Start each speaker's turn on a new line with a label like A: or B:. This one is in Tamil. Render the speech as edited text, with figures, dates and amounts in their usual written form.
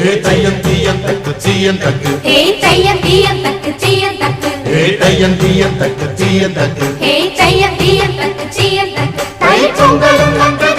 A: தையம் தீயம் தக்கு சீயம் தக்கு
B: தையம் தீயம் தக்கு சீயம் தக்கு
A: தையம் தீயம் தக்கு சீயம் தக்கு
B: தையம் தீயம் தக்கு சீயம் தக்கு தை பொங்கலும்